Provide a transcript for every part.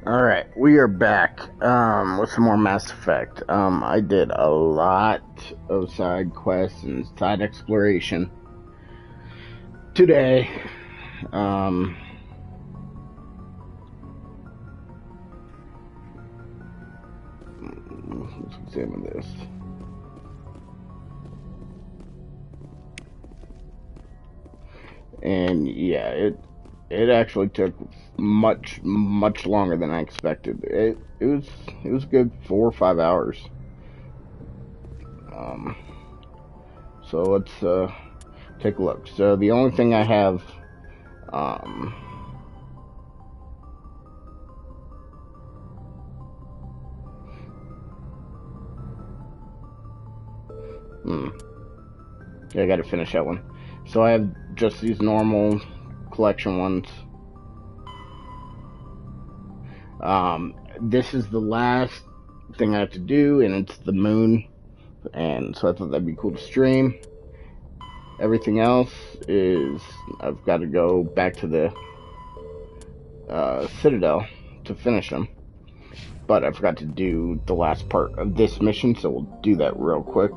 Alright, we are back with some more Mass Effect. I did a lot of side quests and side exploration today. Let's examine this. And yeah, it actually took much longer than I expected. It was a good 4 or 5 hours. So let's take a look. So the only thing I have yeah, I gotta finish that one. So I have just these normal collection ones. This is the last thing I have to do, and it's the moon. And so I thought that'd be cool to stream. Everything else is I've got to go back to the Citadel to finish them. But I forgot to do the last part of this mission, so we'll do that real quick.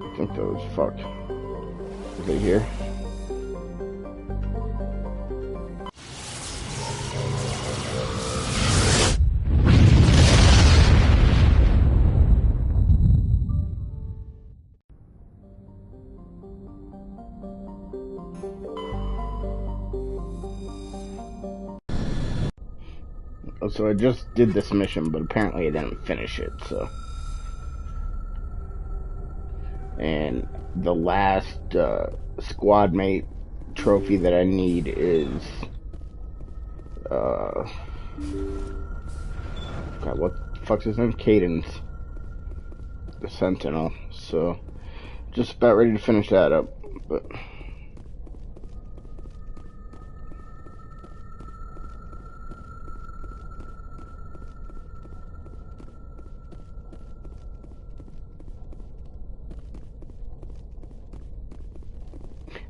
I think those fuck. Is it here? So I just did this mission, but apparently I didn't finish it, so. And the last squad mate trophy that I need is God, what the fuck's his name? Cadence, the Sentinel. So just about ready to finish that up, but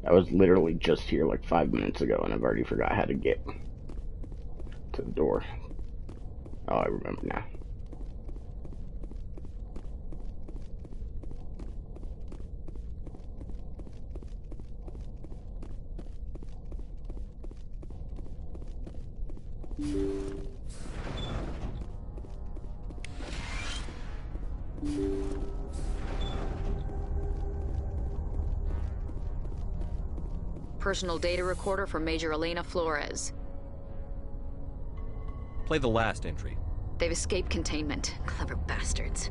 I was literally just here like 5 minutes ago, and I've already forgot how to get to the door. Oh, I remember now. Personal data recorder for Major Elena Flores. Play the last entry. They've escaped containment. Clever bastards.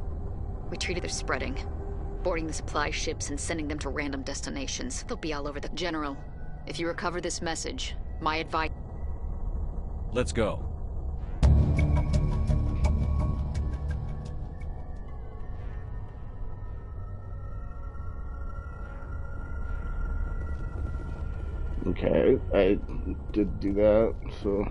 We treated their spreading. Boarding the supply ships and sending them to random destinations. They'll be all over the... General, if you recover this message, my advice... Let's go. Okay, I did do that, so...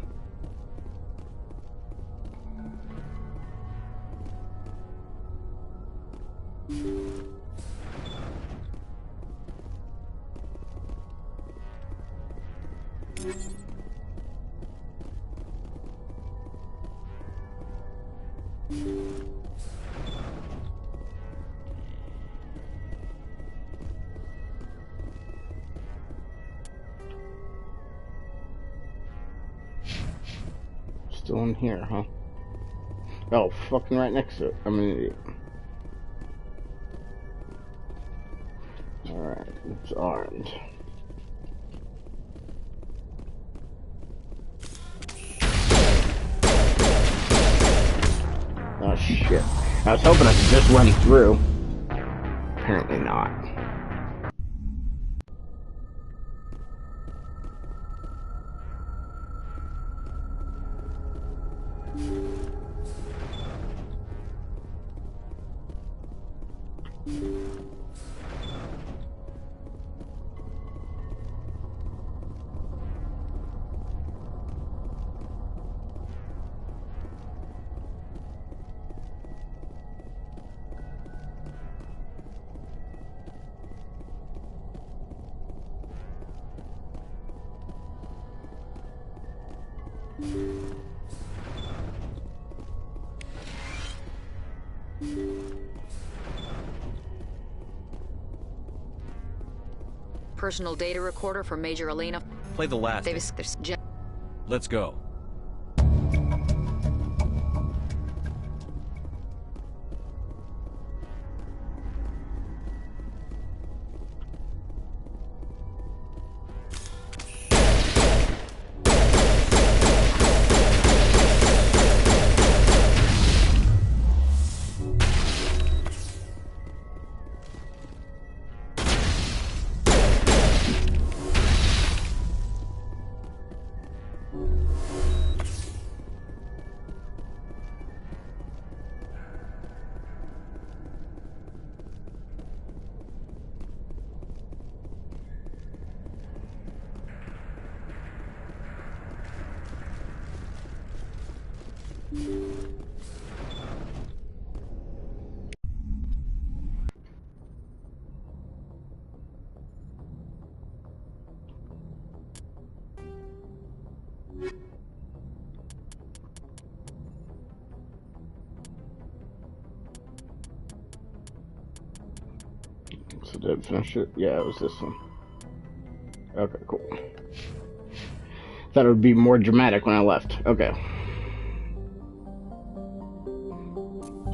Still in here, huh? Oh, fucking right next to it. I'm an idiot. Alright, it's armed. Oh shit. I was hoping I could just run through. Apparently not. Personal data recorder for Major Elena. Play the last. Davis, there's Let's go. So did I finish it? Yeah, it was this one. Okay, cool. Thought it would be more dramatic when I left. Okay.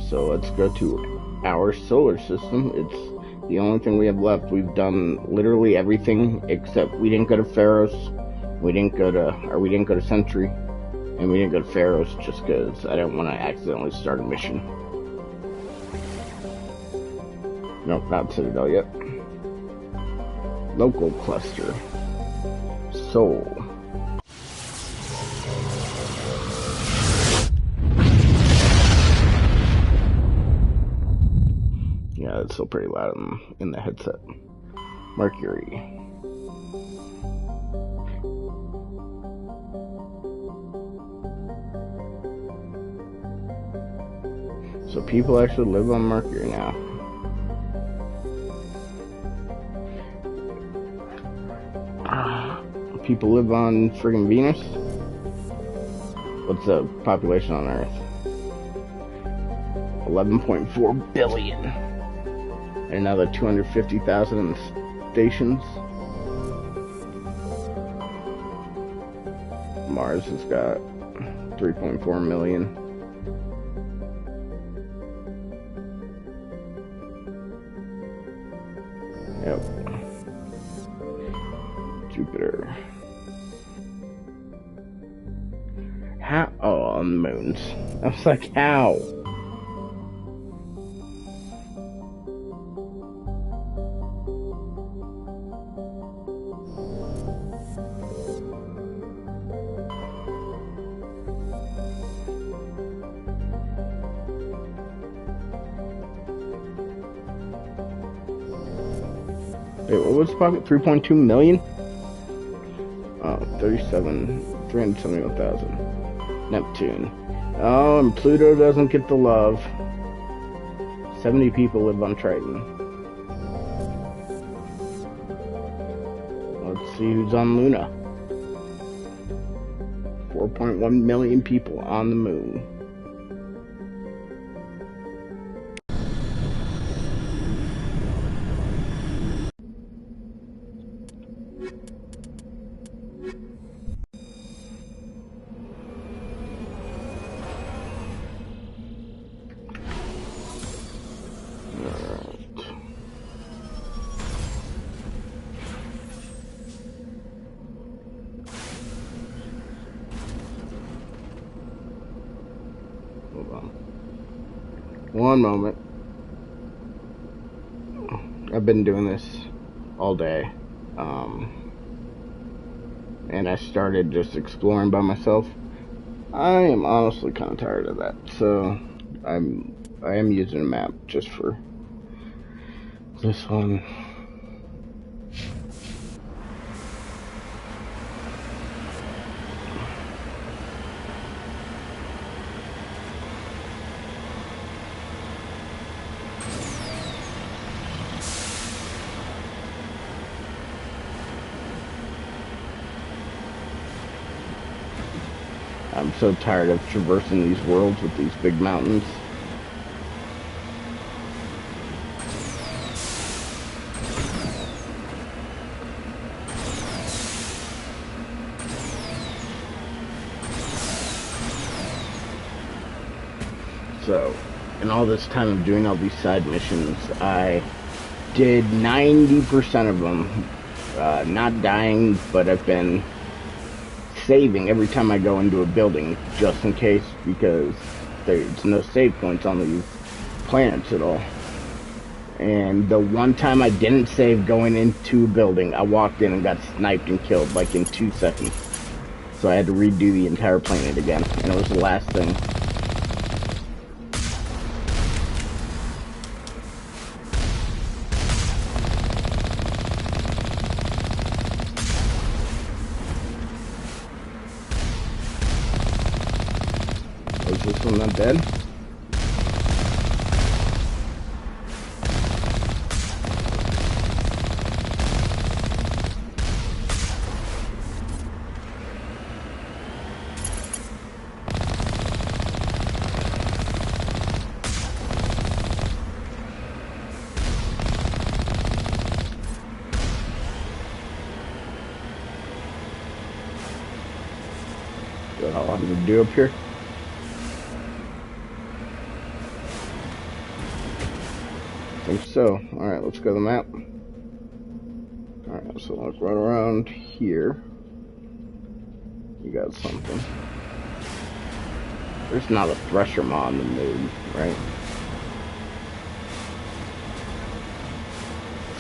So let's go to our solar system. It's the only thing we have left. We've done literally everything except we didn't go to Pharaohs, we didn't go to Sentry, and we didn't go to Pharaohs just because I didn't want to accidentally start a mission. Nope, not Citadel yet. Local cluster. Soul. Yeah, it's still pretty loud in the headset. Mercury. So people actually live on Mercury now. People live on friggin' Venus? What's the population on Earth? 11.4 billion. And another 250,000 stations. Mars has got 3.4 million. Yep. Jupiter. How? Oh, on the moons. I was like, how? Wait, what was the pocket? 3.2 million? Oh, 371,000. Neptune. Oh, and Pluto doesn't get the love. 70 people live on Triton. Let's see who's on Luna. 4.1 million people on the moon. One moment. I've been doing this all day, and I started just exploring by myself. I am honestly kind of tired of that, so I am using a map just for this one. I'm so tired of traversing these worlds with these big mountains. So, in all this time of doing all these side missions, I did 90% of them. Not dying, but I've been saving every time I go into a building, just in case, because there's no save points on these planets at all. And the one time I didn't save going into a building, I walked in and got sniped and killed, like in 2 seconds. So I had to redo the entire planet again, and it was the last thing. Was this one not dead? What I'll have to do up here? I think so. Alright, let's go to the map. Alright, so look right around here. You got something. There's not a Thresher Maw in the mood, right?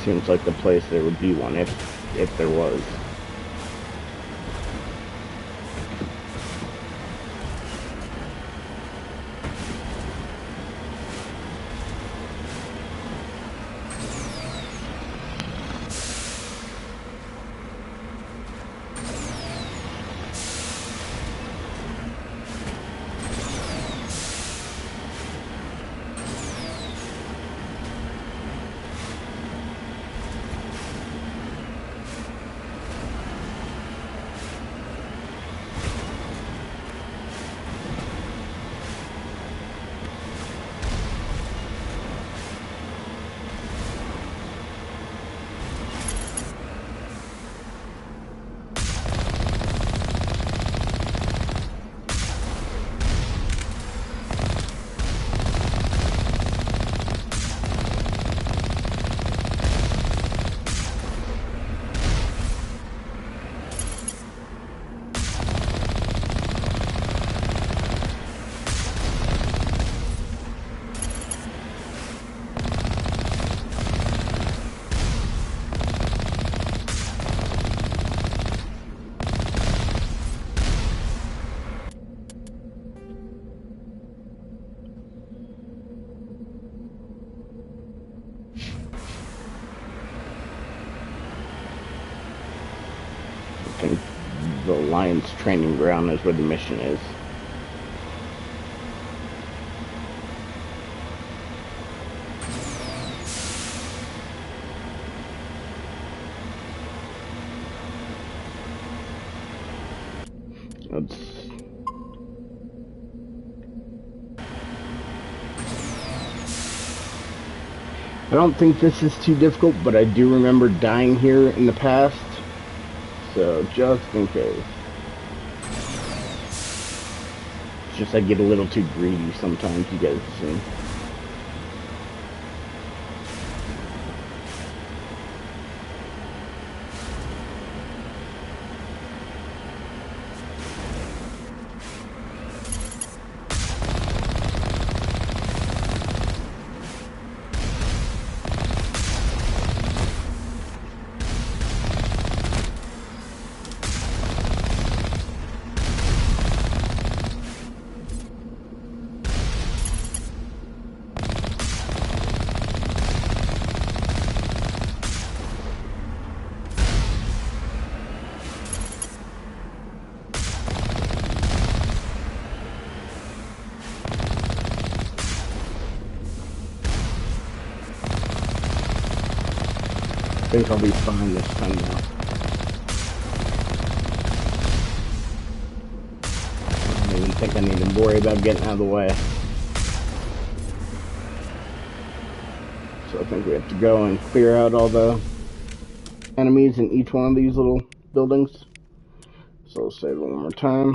Seems like the place there would be one if there was. I think the Alliance training ground is where the mission is. I don't think this is too difficult, but I do remember dying here in the past. So, just in case. It's just I get a little too greedy sometimes, you guys have seen. I think I'll be fine this time now. think I need to worry about getting out of the way. So I think we have to go and clear out all the enemies in each one of these little buildings. So I'll say it one more time.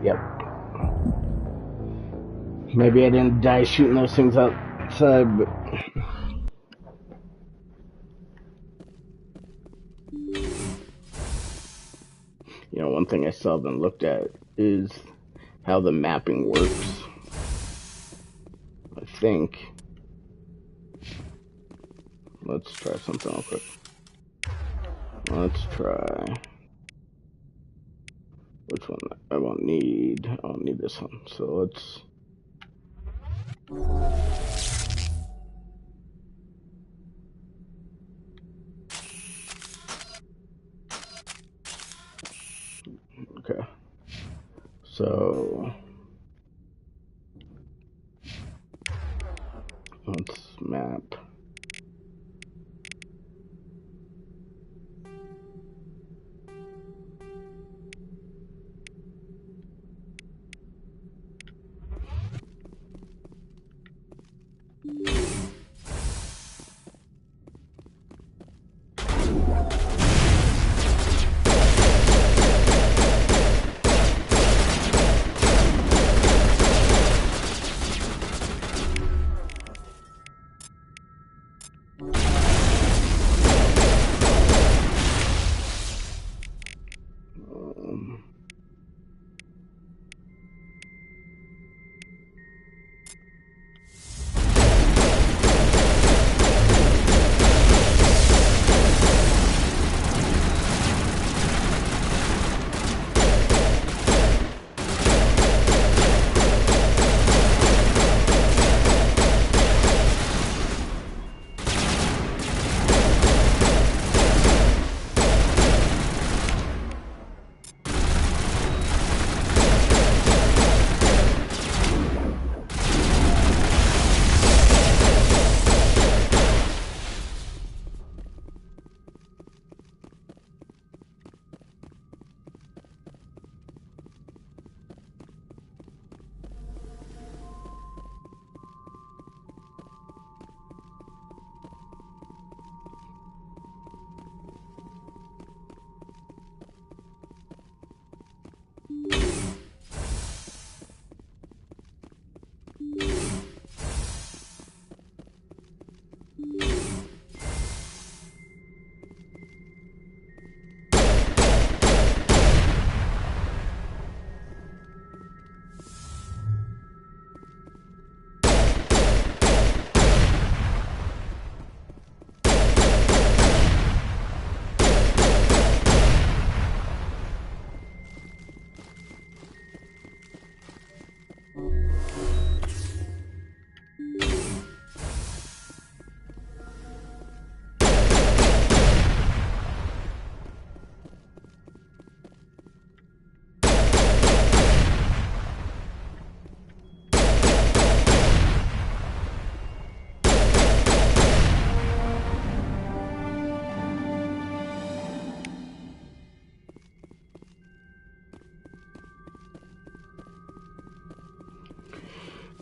Yep. Maybe I didn't die shooting those things outside, but... You know, one thing I still haven't looked at is how the mapping works. I think... Let's try something real quick. Let's try... Which one? I won't need this one. So let's... Okay. So... Let's map...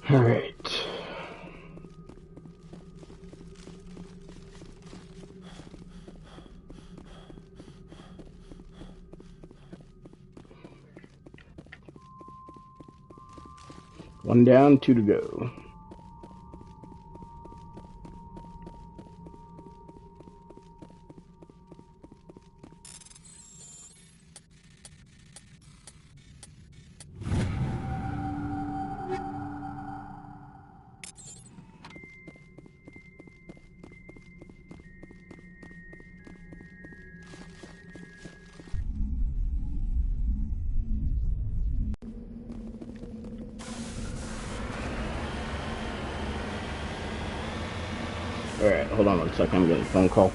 All right. One down, two to go. Alright, hold on 1 second, I'm getting a phone call.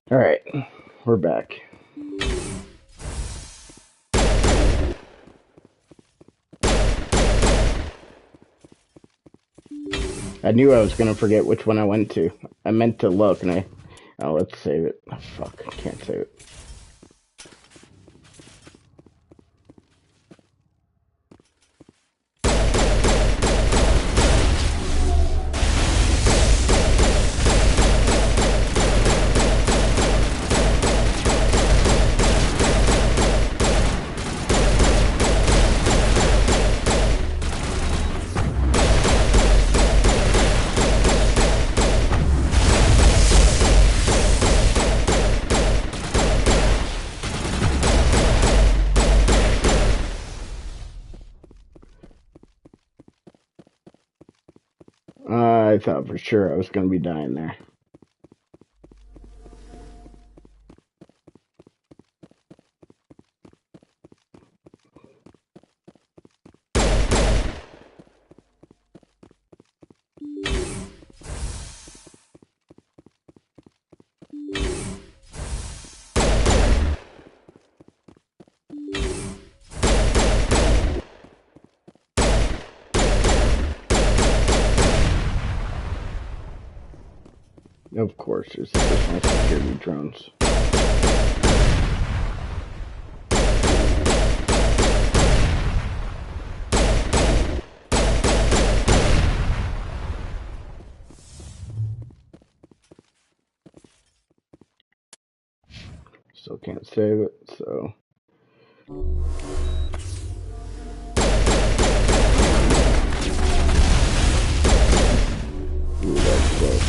Alright, we're back. I knew I was gonna forget which one I went to. I meant to look and oh, let's save it. Oh, fuck, I can't save it. I thought for sure I was gonna be dying there. Of course, there's additional security drones. Still can't save it, so. Ooh, that's close.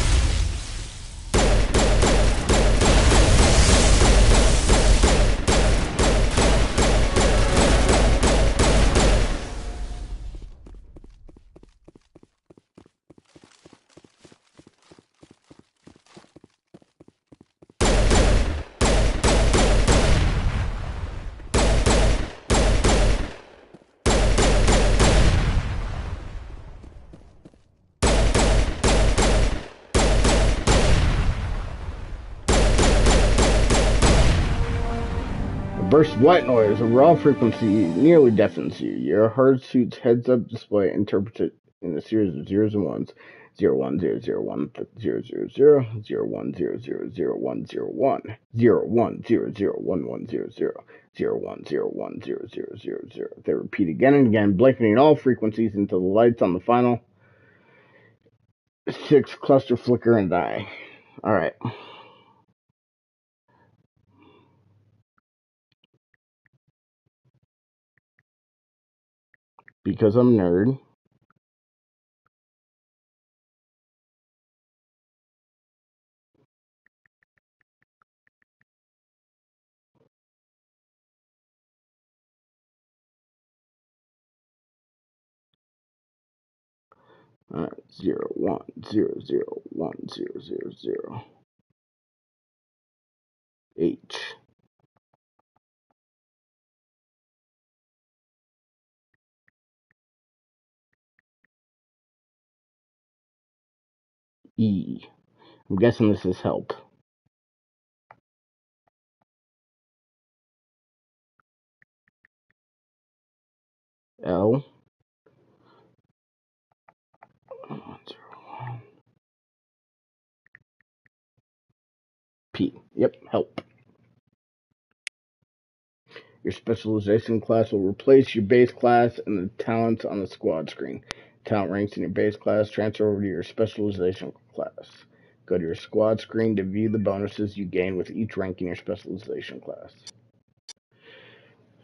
Burst white noise, a raw frequency nearly deafens you. Your hard suit's heads-up display interprets it in a series of zeros and ones. 01001000, 01000101, 01001100, 01010000. They repeat again and again, blanketing all frequencies until the lights on the final 6 cluster flicker and die. Alright. Because I'm a nerd. 01001000. H. E. I'm guessing this is help. L. 101. P. Yep, help. Your specialization class will replace your base class and the talents on the squad screen. Talent ranks in your base class transfer over to your specialization class. Go to your squad screen to view the bonuses you gain with each rank in your specialization class.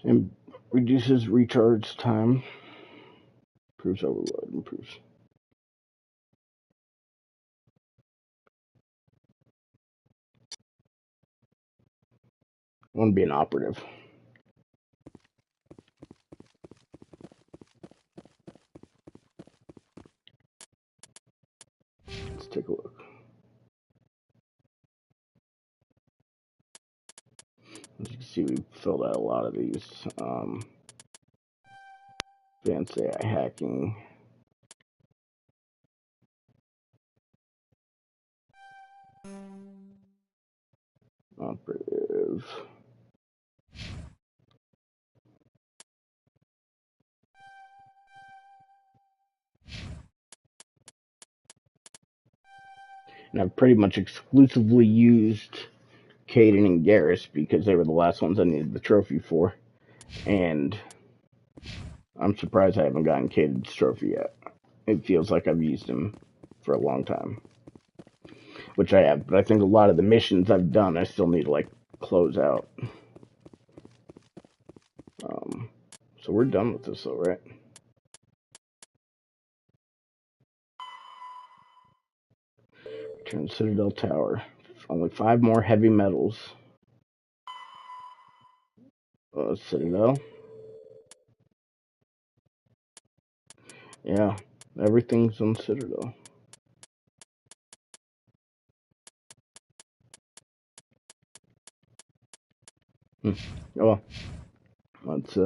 And reduces recharge time. Improves overload. Improves. I want to be an operative. Let's take a look. As you can see, we filled out a lot of these. Advanced AI hacking. Operative. And I've pretty much exclusively used Kaidan and Garrus because they were the last ones I needed the trophy for. And I'm surprised I haven't gotten Kaidan's trophy yet. It feels like I've used him for a long time. Which I have, but I think a lot of the missions I've done I still need to, like, close out. So we're done with this though, right? Return to Citadel Tower. Only 5 more heavy metals. Citadel. Yeah, everything's on Citadel. Oh, let's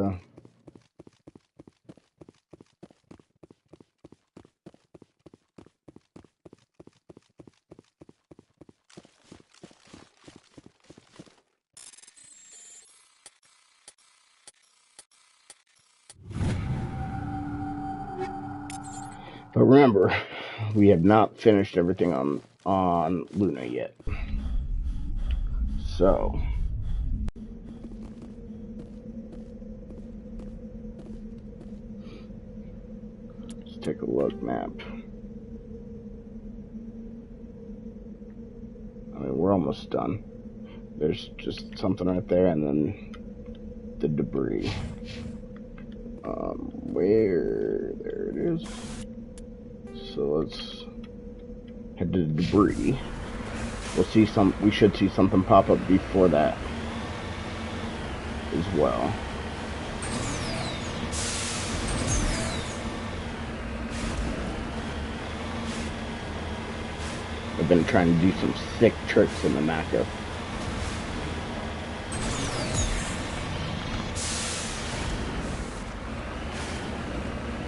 But remember, we have not finished everything on Luna yet. So let's take a look map. I mean, we're almost done. There's just something right there, and then the debris. There it is. So let's head to the debris. We should see something pop up before that as well. I've been trying to do some sick tricks in the Mako.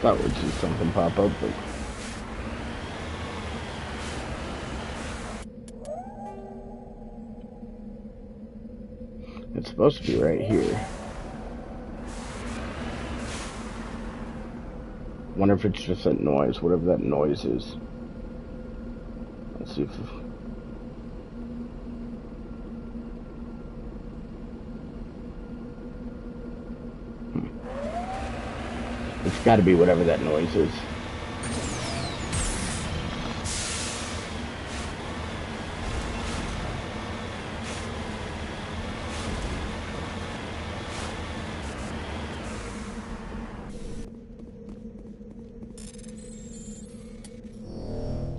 Thought we'd see something pop up, but it's supposed to be right here. Wonder if it's just that noise, whatever that noise is. Let's see if... It's gotta be whatever that noise is.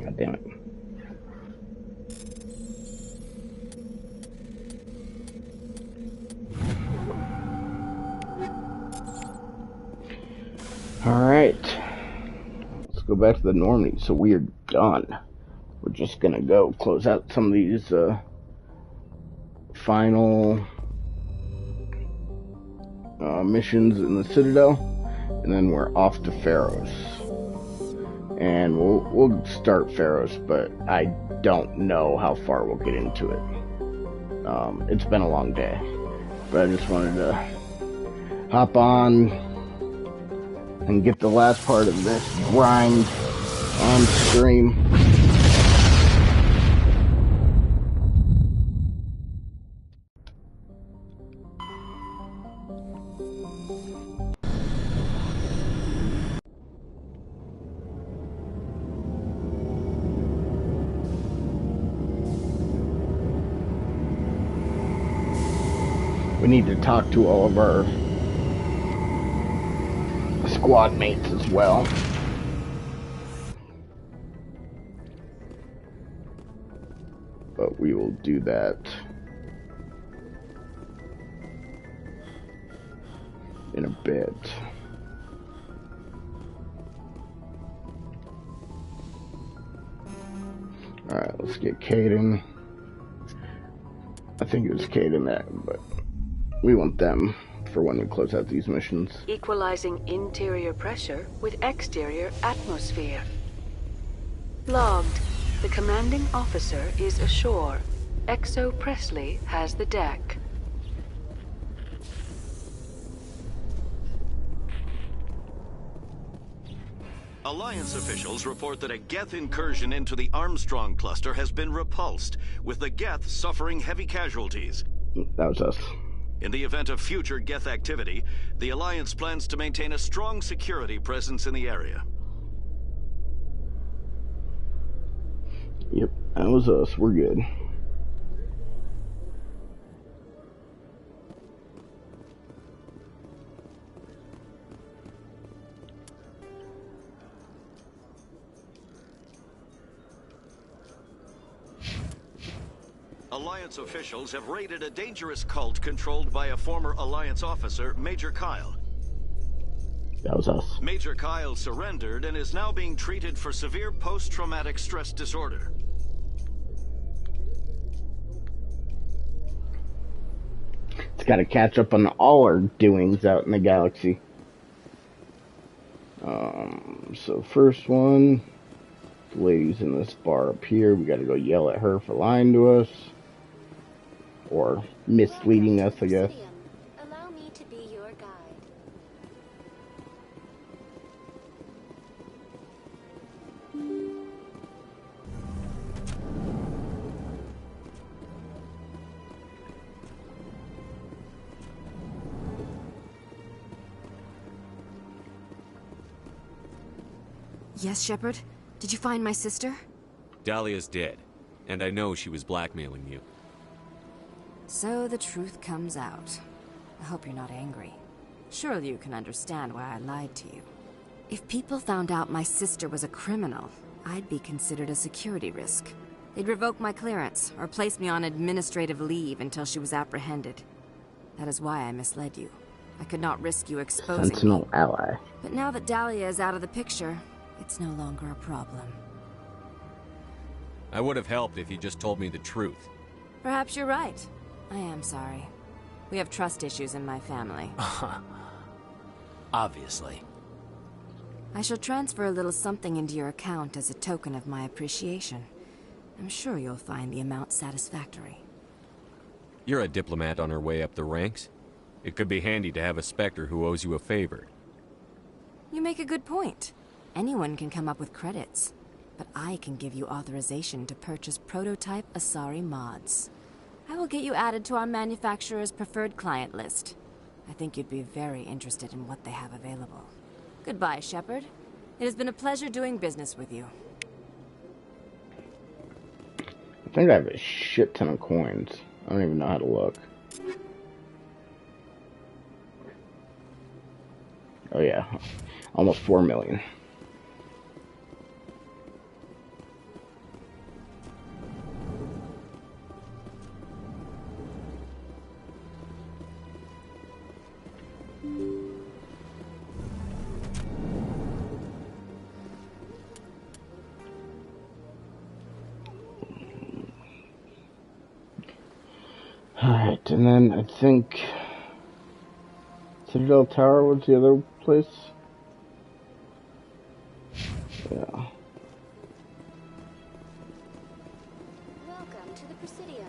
God damn it. Alright. Let's go back to the Normandy. So we are done. We're just gonna go close out some of these final missions in the Citadel, and then we're off to Pharos. And we'll start Pharos, but I don't know how far we'll get into it. It's been a long day, but I just wanted to hop on and get the last part of this grind on stream. We need to talk to all of our squad mates as well. But we will do that in a bit. Alright, let's get Kaidan. I think it was Kaidan that, but we want them for when we close out these missions. Equalizing interior pressure with exterior atmosphere. Logged. The commanding officer is ashore. Exo Presley has the deck. Alliance officials report that a Geth incursion into the Armstrong cluster has been repulsed, with the Geth suffering heavy casualties. That was us. In the event of future Geth activity, the Alliance plans to maintain a strong security presence in the area. Yep, that was us. We're good. Alliance officials have raided a dangerous cult controlled by a former Alliance officer, Major Kyle. That was us. Major Kyle surrendered and is now being treated for severe post-traumatic stress disorder. It's got to catch up on all our doings out in the galaxy. So first one, the lady's in this bar up here. We got to go yell at her for lying to us. Or misleading us, I guess. Allow me to be your guide. Yes, Shepard? Did you find my sister? Dahlia's dead, and I know she was blackmailing you. So the truth comes out. I hope you're not angry. Surely you can understand why I lied to you. If people found out my sister was a criminal, I'd be considered a security risk. They'd revoke my clearance, or place me on administrative leave until she was apprehended. That is why I misled you. I could not risk you exposing me. Sentinel ally. But now that Dahlia is out of the picture, it's no longer a problem. I would have helped if you just told me the truth. Perhaps you're right. I am sorry. We have trust issues in my family. Obviously. I shall transfer a little something into your account as a token of my appreciation. I'm sure you'll find the amount satisfactory. You're a diplomat on her way up the ranks. It could be handy to have a Spectre who owes you a favor. You make a good point. Anyone can come up with credits, but I can give you authorization to purchase prototype Asari mods. I will get you added to our manufacturer's preferred client list. I think you'd be very interested in what they have available. Goodbye, Shepard. It has been a pleasure doing business with you. I think I have a shit ton of coins. I don't even know how to look. Oh yeah, almost 4 million. Alright, and then I think Citadel Tower was the other place. Yeah. Welcome to the Presidium.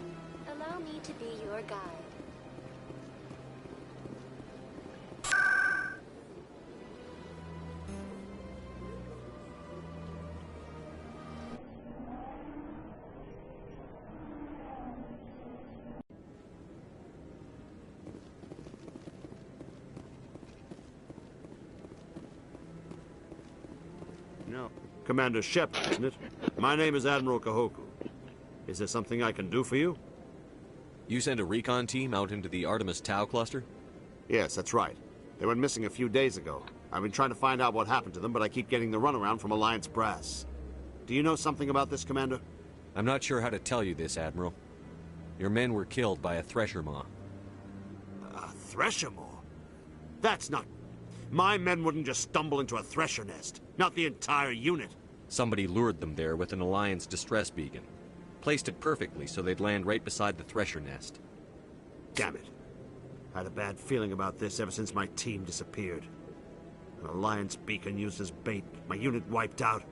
Allow me to be your guide. No. Commander Shepard, isn't it? My name is Admiral Kahoku. Is there something I can do for you? You sent a recon team out into the Artemis Tau cluster? Yes, that's right. They went missing a few days ago. I've been trying to find out what happened to them, but I keep getting the runaround from Alliance brass. Do you know something about this, Commander? I'm not sure how to tell you this, Admiral. Your men were killed by a Thresher Maw. A Thresher Maw? That's not... My men wouldn't just stumble into a Thresher nest. Not the entire unit. Somebody lured them there with an Alliance distress beacon. Placed it perfectly so they'd land right beside the Thresher nest. Damn it. I had a bad feeling about this ever since my team disappeared. An Alliance beacon used as bait, my unit wiped out,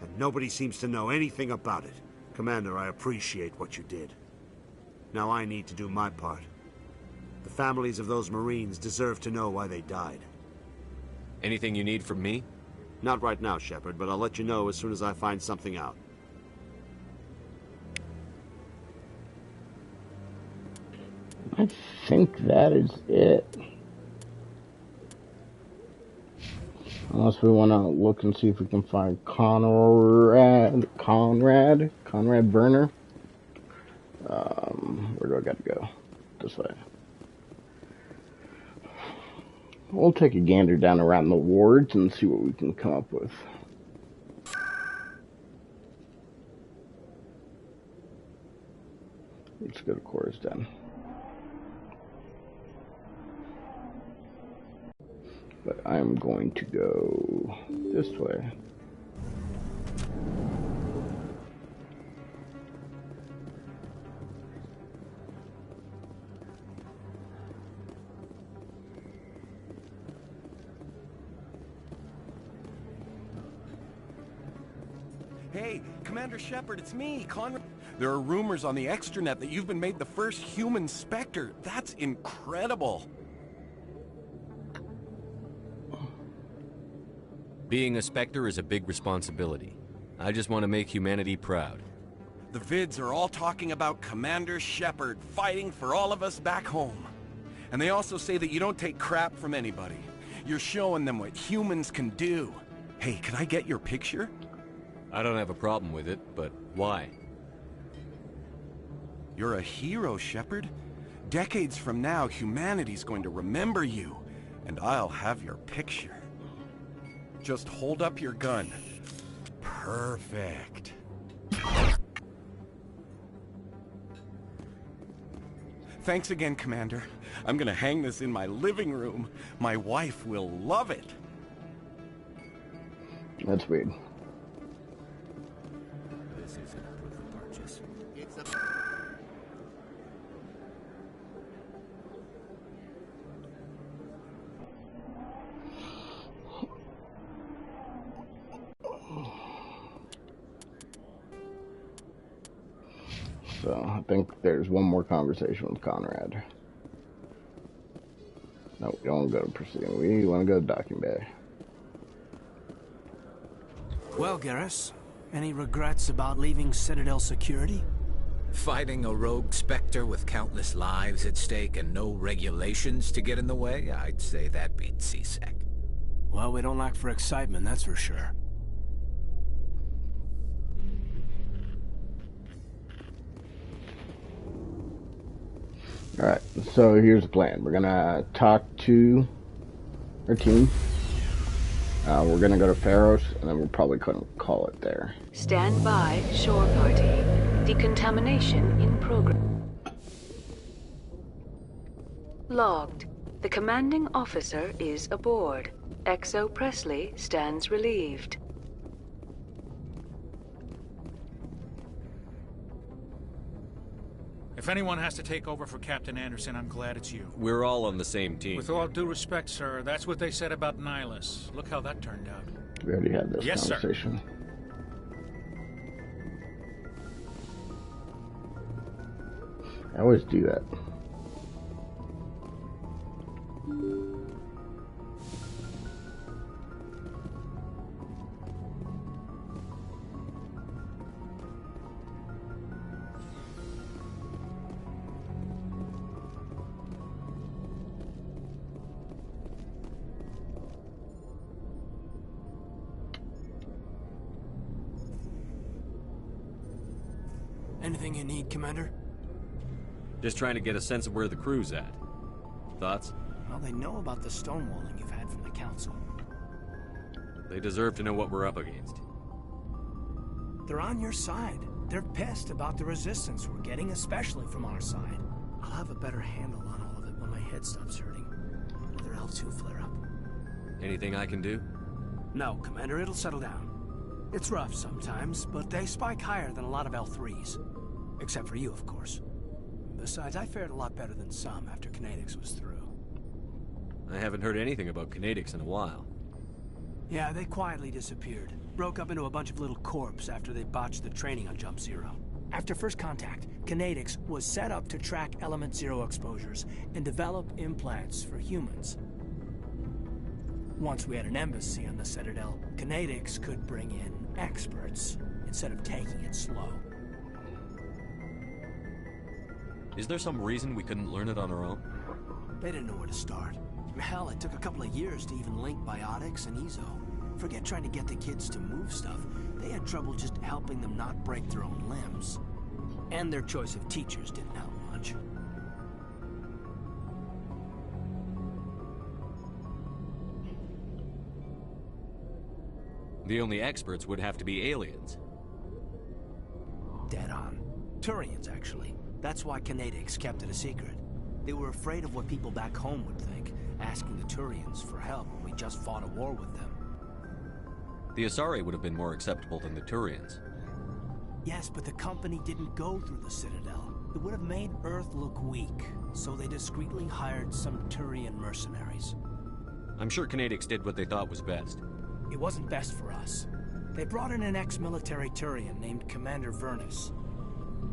and nobody seems to know anything about it. Commander, I appreciate what you did. Now I need to do my part. The families of those Marines deserve to know why they died. Anything you need from me? Not right now, Shepard, but I'll let you know as soon as I find something out. I think that is it. Unless we want to look and see if we can find Conrad Burner. Where do I got to go? This way. We'll take a gander down around the wards and see what we can come up with. Let's go to Cora's Den. But I'm going to go this way. Hey, Commander Shepard, it's me, Conrad. There are rumors on the extranet that you've been made the first human Spectre. That's incredible. Being a Spectre is a big responsibility. I just want to make humanity proud. The vids are all talking about Commander Shepard fighting for all of us back home. And they also say that you don't take crap from anybody. You're showing them what humans can do. Hey, can I get your picture? I don't have a problem with it, but why? You're a hero, Shepard. Decades from now, humanity's going to remember you, and I'll have your picture. Just hold up your gun. Perfect. Thanks again, Commander. I'm gonna hang this in my living room. My wife will love it. That's weird. This isn't a proof of purchase. It's a... So, I think there's one more conversation with Conrad. No, we don't want to go to Presidium. We want to go to Docking Bay. Well, Garrus, any regrets about leaving Citadel security? Fighting a rogue Spectre with countless lives at stake and no regulations to get in the way? I'd say that beats CSEC. Well, we don't lack for excitement, that's for sure. Alright, so here's the plan. We're gonna talk to our team. We're gonna go to Pharos, and then we're probably gonna call it there. Stand by, shore party. Decontamination in progress. Logged. The commanding officer is aboard. XO Presley stands relieved. If anyone has to take over for Captain Anderson, I'm glad it's you. We're all on the same team. With all due respect, sir, that's what they said about Nihilus. Look how that turned out. We already had this Yes, conversation. I always do that. Anything you need, Commander? Just trying to get a sense of where the crew's at. Thoughts? Well, they know about the stonewalling you've had from the Council. They deserve to know what we're up against. They're on your side. They're pissed about the resistance we're getting, especially from our side. I'll have a better handle on all of it when my head stops hurting. Whether L2 flare up. Anything I can do? No, Commander, it'll settle down. It's rough sometimes, but they spike higher than a lot of L3s. Except for you, of course. Besides, I fared a lot better than some after Kinetics was through. I haven't heard anything about Kinetics in a while. Yeah, they quietly disappeared. Broke up into a bunch of little corps after they botched the training on Jump Zero. After first contact, Kinetics was set up to track Element Zero exposures and develop implants for humans. Once we had an embassy on the Citadel, Kinetics could bring in experts instead of taking it slow. Is there some reason we couldn't learn it on our own? They didn't know where to start. Hell, it took a couple of years to even link Biotics and Ezo. Forget trying to get the kids to move stuff. They had trouble just helping them not break their own limbs. And their choice of teachers didn't help much. The only experts would have to be aliens. Dead on. Turians, actually. That's why Kinetics kept it a secret. They were afraid of what people back home would think, asking the Turians for help when we just fought a war with them. The Asari would have been more acceptable than the Turians. Yes, but the company didn't go through the Citadel. It would have made Earth look weak, so they discreetly hired some Turian mercenaries. I'm sure Kinetics did what they thought was best. It wasn't best for us. They brought in an ex-military Turian named Commander Vernus.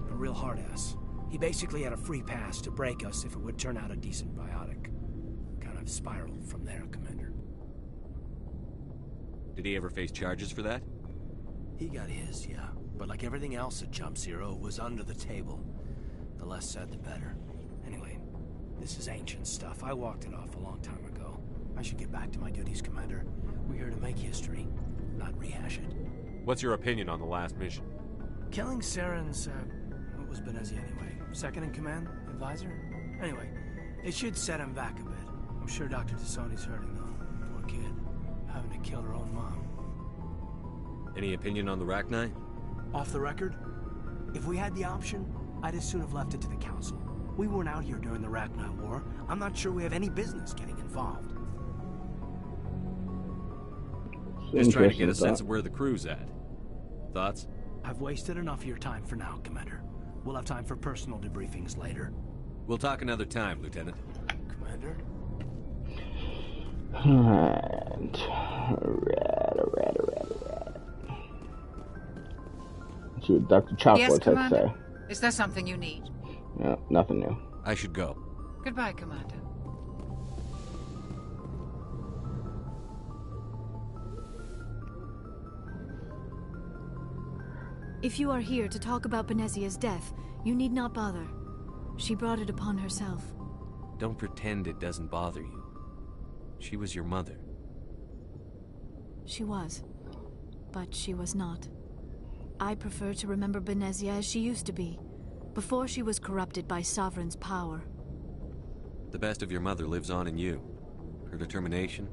A real hard-ass. He basically had a free pass to break us if it would turn out a decent biotic. Kind of spiraled from there, Commander. Did he ever face charges for that? He got his, yeah. But like everything else at Jump Zero, was under the table. The less said, the better. Anyway, this is ancient stuff. I walked it off a long time ago. I should get back to my duties, Commander. We're here to make history, not rehash it. What's your opinion on the last mission? Killing Saren's, what was Benezia anyway? Second in command? Advisor? Anyway, it should set him back a bit. I'm sure Dr. Tassoni's hurting, though. Poor kid. Having to kill her own mom. Any opinion on the Rachni? Off the record? If we had the option, I'd as soon have left it to the Council. We weren't out here during the Rachni War. I'm not sure we have any business getting involved. Just trying to get a sense of where the crew's at. Thoughts? I've wasted enough of your time for now, Commander. We'll have time for personal debriefings later. We'll talk another time, Lieutenant. Commander? Alright. Let's see what Dr. Chocolates had to say. Is there something you need? No, nothing new. I should go. Goodbye, Commander. If you are here to talk about Benezia's death, you need not bother. She brought it upon herself. Don't pretend it doesn't bother you. She was your mother. She was. But she was not. I prefer to remember Benezia as she used to be, before she was corrupted by Sovereign's power. The best of your mother lives on in you. Her determination,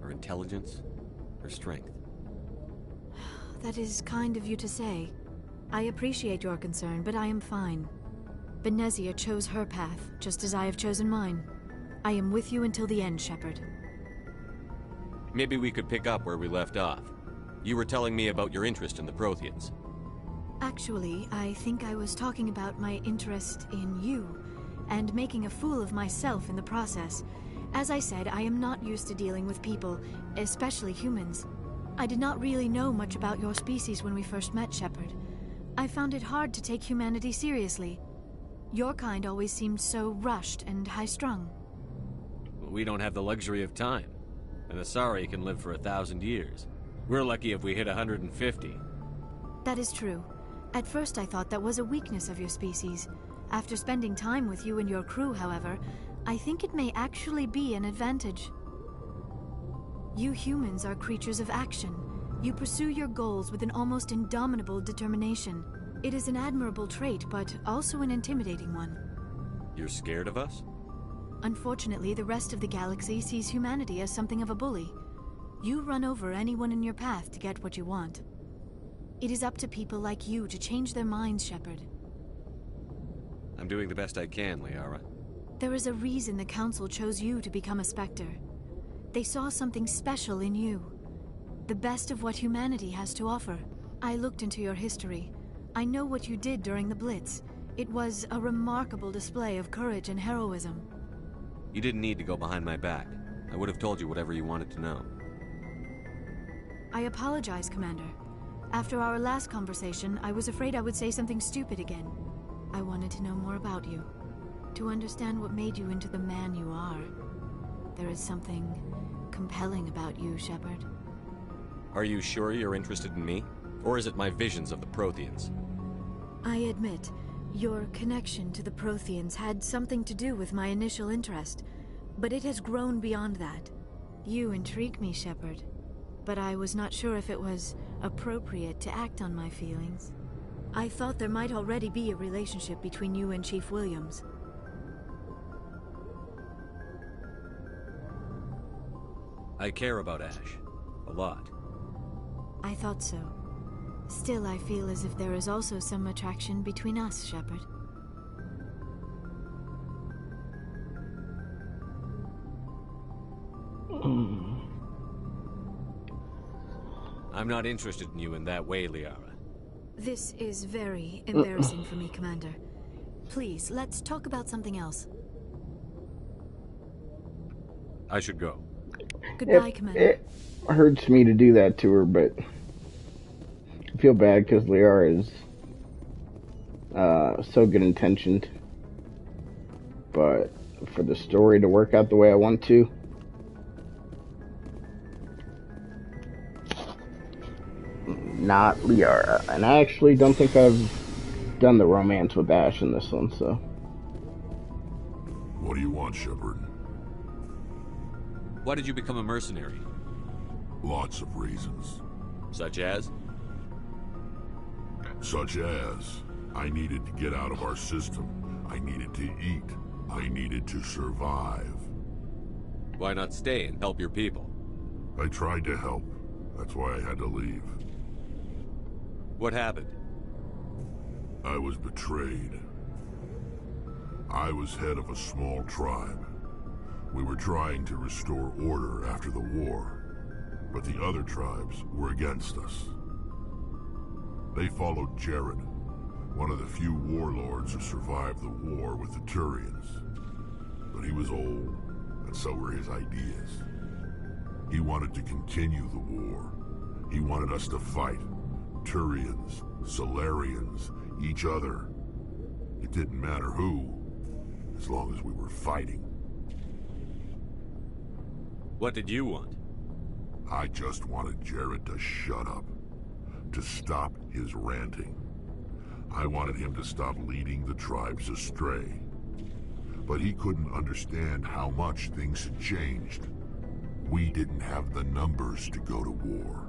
her intelligence, her strength. That is kind of you to say. I appreciate your concern, but I am fine. Benezia chose her path, just as I have chosen mine. I am with you until the end, Shepard. Maybe we could pick up where we left off. You were telling me about your interest in the Protheans. Actually, I think I was talking about my interest in you, and making a fool of myself in the process. As I said, I am not used to dealing with people, especially humans. I did not really know much about your species when we first met, Shepard. I found it hard to take humanity seriously. Your kind always seemed so rushed and high-strung. We don't have the luxury of time. An Asari can live for 1,000 years. We're lucky if we hit 150. That is true. At first I thought that was a weakness of your species. After spending time with you and your crew, however, I think it may actually be an advantage. You humans are creatures of action. You pursue your goals with an almost indomitable determination. It is an admirable trait, but also an intimidating one. You're scared of us? Unfortunately, the rest of the galaxy sees humanity as something of a bully. You run over anyone in your path to get what you want. It is up to people like you to change their minds, Shepard. I'm doing the best I can, Liara. There is a reason the Council chose you to become a Spectre. They saw something special in you. The best of what humanity has to offer. I looked into your history. I know what you did during the Blitz. It was a remarkable display of courage and heroism. You didn't need to go behind my back. I would have told you whatever you wanted to know. I apologize, Commander. After our last conversation, I was afraid I would say something stupid again. I wanted to know more about you, to understand what made you into the man you are. There is something compelling about you, Shepard. Are you sure you're interested in me? Or is it my visions of the Protheans? I admit, your connection to the Protheans had something to do with my initial interest, but it has grown beyond that. You intrigue me, Shepard, but I was not sure if it was appropriate to act on my feelings. I thought there might already be a relationship between you and Chief Williams. I care about Ash. A lot. I thought so. Still, I feel as if there is also some attraction between us, Shepard. I'm not interested in you in that way, Liara. This is very embarrassing for me, Commander. Please, let's talk about something else. I should go. Goodbye, Commander. It hurts me to do that to her, but I feel bad because Liara is so good intentioned. But for the story to work out the way I want to, not Liara. And I actually don't think I've done the romance with Ash in this one, so. What do you want, Shepard? Why did you become a mercenary? Lots of reasons. Such as? Such as, I needed to get out of our system. I needed to eat. I needed to survive. Why not stay and help your people? I tried to help. That's why I had to leave. What happened? I was betrayed. I was head of a small tribe. We were trying to restore order after the war, but the other tribes were against us. They followed Jared, one of the few warlords who survived the war with the Turians. But he was old, and so were his ideas. He wanted to continue the war. He wanted us to fight. Turians, Solarians, each other. It didn't matter who, as long as we were fighting. What did you want? I just wanted Jared to shut up, to stop his ranting. I wanted him to stop leading the tribes astray. But he couldn't understand how much things had changed. We didn't have the numbers to go to war.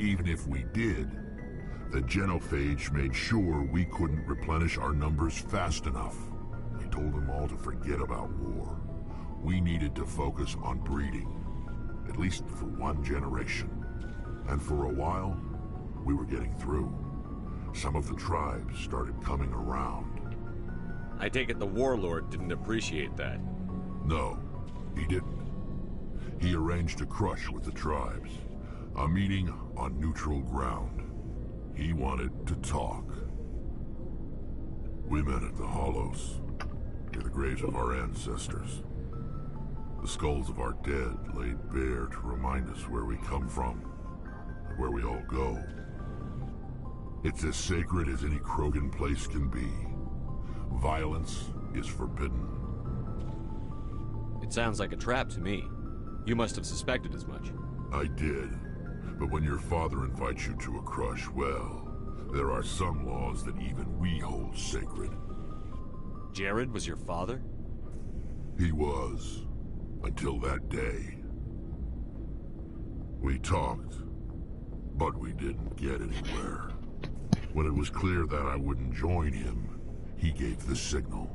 Even if we did, the genophage made sure we couldn't replenish our numbers fast enough. I told them all to forget about war. We needed to focus on breeding, at least for one generation. And for a while, we were getting through. Some of the tribes started coming around. I take it the warlord didn't appreciate that. No, he didn't. He arranged a crush with the tribes. A meeting on neutral ground. He wanted to talk. We met at the Hollows, near the graves of our ancestors. The skulls of our dead laid bare to remind us where we come from, and where we all go. It's as sacred as any Krogan place can be. Violence is forbidden. It sounds like a trap to me. You must have suspected as much. I did. But when your father invites you to a crush, well, there are some laws that even we hold sacred. Jared was your father? He was. Until that day. We talked, but we didn't get anywhere. When it was clear that I wouldn't join him, he gave the signal.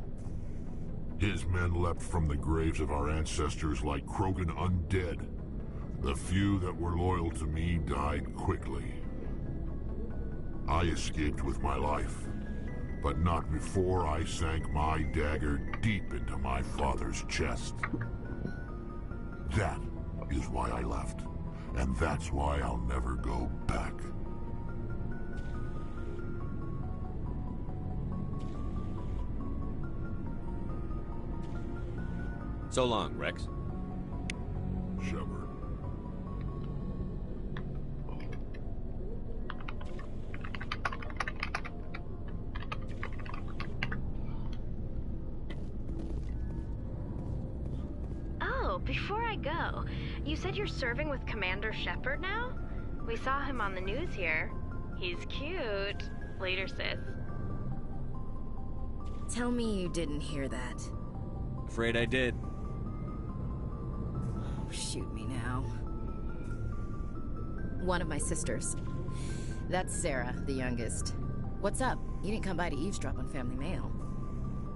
His men leapt from the graves of our ancestors like Krogan undead. The few that were loyal to me died quickly. I escaped with my life, but not before I sank my dagger deep into my father's chest. That is why I left, and that's why I'll never go back. So long, Rex. Shepard. before I go, you said you're serving with Commander Shepard now? We saw him on the news here. He's cute. Later, sis. Tell me you didn't hear that. Afraid I did. Oh, shoot me now. One of my sisters. That's Sarah, the youngest. What's up? You didn't come by to eavesdrop on family mail.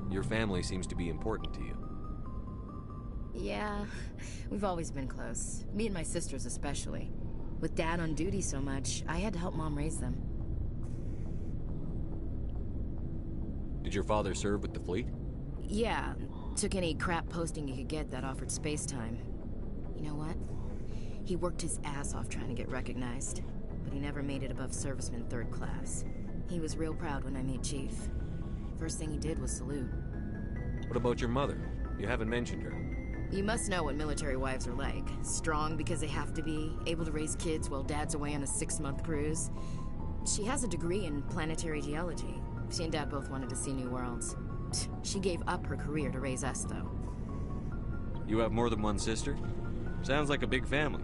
Your family seems to be important to you. Yeah, we've always been close. Me and my sisters especially. With Dad on duty so much, I had to help Mom raise them. Did your father serve with the fleet? Yeah, took any crap posting he could get that offered space time. You know what? He worked his ass off trying to get recognized, but he never made it above serviceman 3rd class. He was real proud when I made Chief. First thing he did was salute. What about your mother? You haven't mentioned her. You must know what military wives are like. Strong because they have to be, able to raise kids while Dad's away on a 6-month cruise. She has a degree in planetary geology. She and Dad both wanted to see new worlds. She gave up her career to raise us, though. You have more than one sister? Sounds like a big family.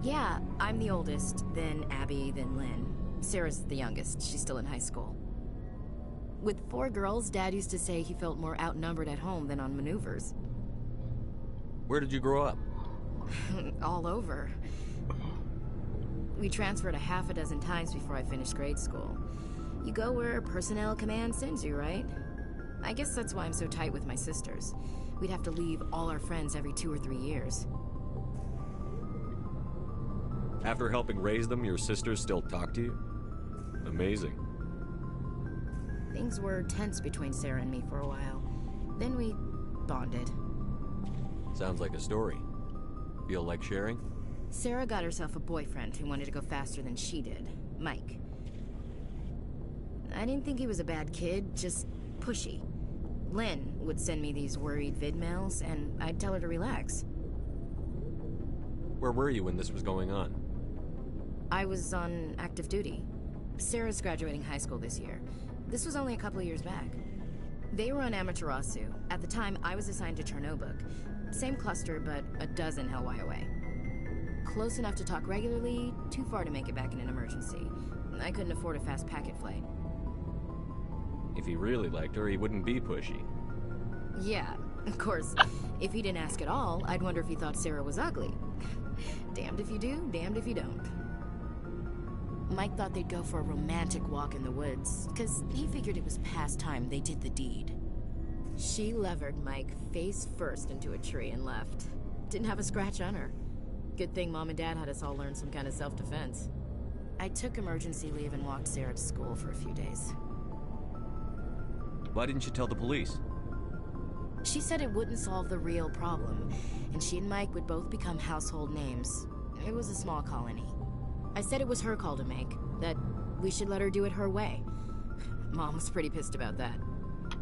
Yeah, I'm the oldest, then Abby, then Lynn. Sarah's the youngest. She's still in high school. With 4 girls, Dad used to say he felt more outnumbered at home than on maneuvers. Where did you grow up? All over. We transferred a half a dozen times before I finished grade school. You go where personnel command sends you, right? I guess that's why I'm so tight with my sisters. We'd have to leave all our friends every 2 or 3 years. After helping raise them, your sisters still talk to you? Amazing. Things were tense between Sarah and me for a while. Then we bonded. Sounds like a story. Feel like sharing? Sarah got herself a boyfriend who wanted to go faster than she did, Mike. I didn't think he was a bad kid, just pushy. Lynn would send me these worried vid mails, and I'd tell her to relax. Where were you when this was going on? I was on active duty. Sarah's graduating high school this year. This was only a couple of years back. They were on Amaterasu. At the time, I was assigned to Chernobog. Same cluster, but a dozen Hellwire away. Close enough to talk regularly, too far to make it back in an emergency. I couldn't afford a fast packet flight. If he really liked her, he wouldn't be pushy. Yeah, of course. If he didn't ask at all, I'd wonder if he thought Sarah was ugly. Damned if you do, damned if you don't. Mike thought they'd go for a romantic walk in the woods, because he figured it was past time they did the deed. She levered Mike face first into a tree and left. Didn't have a scratch on her. Good thing Mom and Dad had us all learn some kind of self-defense. I took emergency leave and walked Sarah to school for a few days. Why didn't you tell the police? She said it wouldn't solve the real problem, and she and Mike would both become household names. It was a small colony. I said it was her call to make, that we should let her do it her way. Mom was pretty pissed about that.